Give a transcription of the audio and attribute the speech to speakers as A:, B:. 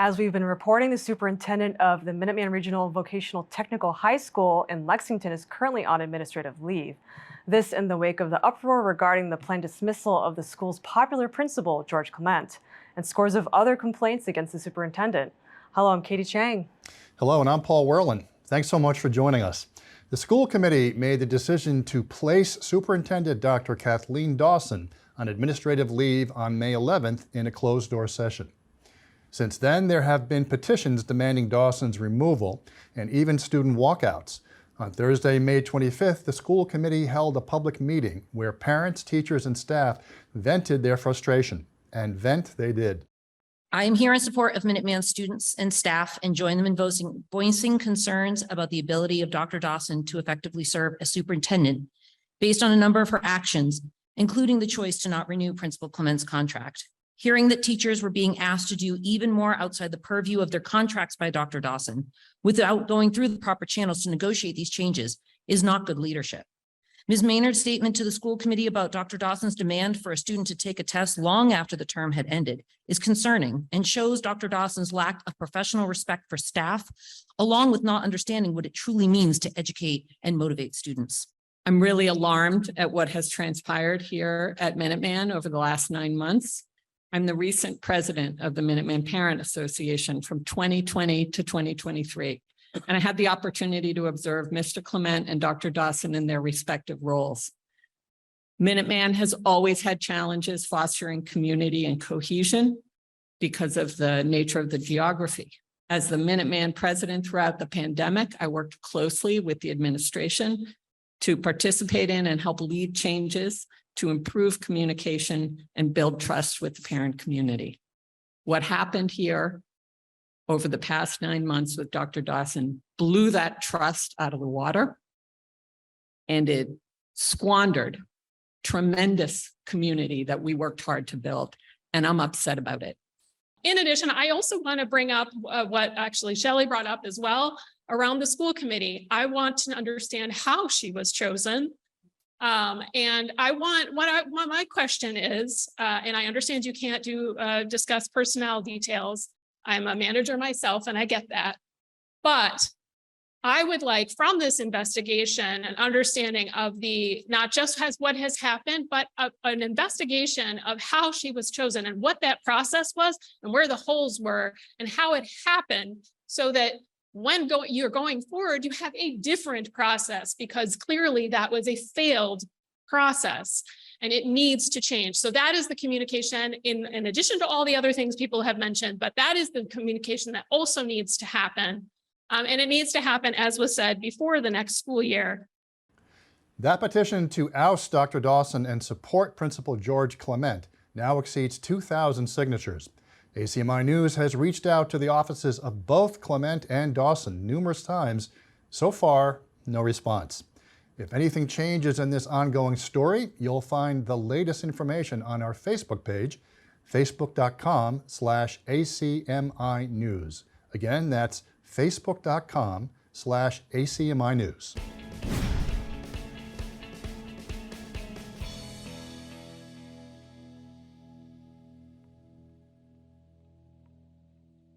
A: As we've been reporting, the superintendent of the Minuteman Regional Vocational Technical High School in Lexington is currently on administrative leave. This in the wake of the uproar regarding the planned dismissal of the school's popular principal, George Clement, and scores of other complaints against the superintendent. Hello, I'm Katie Chang.
B: Hello, and I'm Paul Werlin. Thanks so much for joining us. The school committee made the decision to place Superintendent Dr. Kathleen Dawson on administrative leave on May 11th in a closed-door session. Since then, there have been petitions demanding Dawson's removal and even student walkouts. On Thursday, May 25th, the school committee held a public meeting where parents, teachers, and staff vented their frustration, and vent they did.
C: I am here in support of Minuteman students and staff and join them in voicing concerns about the ability of Dr. Dawson to effectively serve as superintendent based on a number of her actions, including the choice to not renew Principal Clement's contract. Hearing that teachers were being asked to do even more outside the purview of their contracts by Dr. Dawson without going through the proper channels to negotiate these changes is not good leadership. Ms. Maynard's statement to the school committee about Dr. Dawson's demand for a student to take a test long after the term had ended is concerning and shows Dr. Dawson's lack of professional respect for staff, along with not understanding what it truly means to educate and motivate students.
D: I'm really alarmed at what has transpired here at Minuteman over the last 9 months. I'm the recent president of the Minuteman Parent Association from 2020 to 2023. And I had the opportunity to observe Mr. Clement and Dr. Dawson in their respective roles. Minuteman has always had challenges fostering community and cohesion because of the nature of the geography. As the Minuteman president throughout the pandemic, I worked closely with the administration to participate in and help lead changes to improve communication and build trust with the parent community. What happened here over the past 9 months with Dr. Dawson blew that trust out of the water, and it squandered tremendous community that we worked hard to build, and I'm upset about it.
E: In addition, I also want to bring up what actually Shelley brought up as well around the school committee. I want to understand how she was chosen. And my question is, and I understand you can't discuss personnel details. I'm a manager myself, and I get that. But I would like from this investigation an understanding of not just what has happened, but an investigation of how she was chosen and what that process was and where the holes were and how it happened, so that when you're going forward, you have a different process, because clearly that was a failed process and it needs to change. So that is the communication in addition to all the other things people have mentioned, but that is the communication that also needs to happen. And it needs to happen, as was said, before the next school year.
B: That petition to oust Dr. Dawson and support Principal George Clement now exceeds 2,000 signatures. ACMi News has reached out to the offices of both Clement and Dawson numerous times. So far, no response. If anything changes in this ongoing story, you'll find the latest information on our Facebook page, facebook.com/ACMi News. Again, that's facebook.com/ACMi News.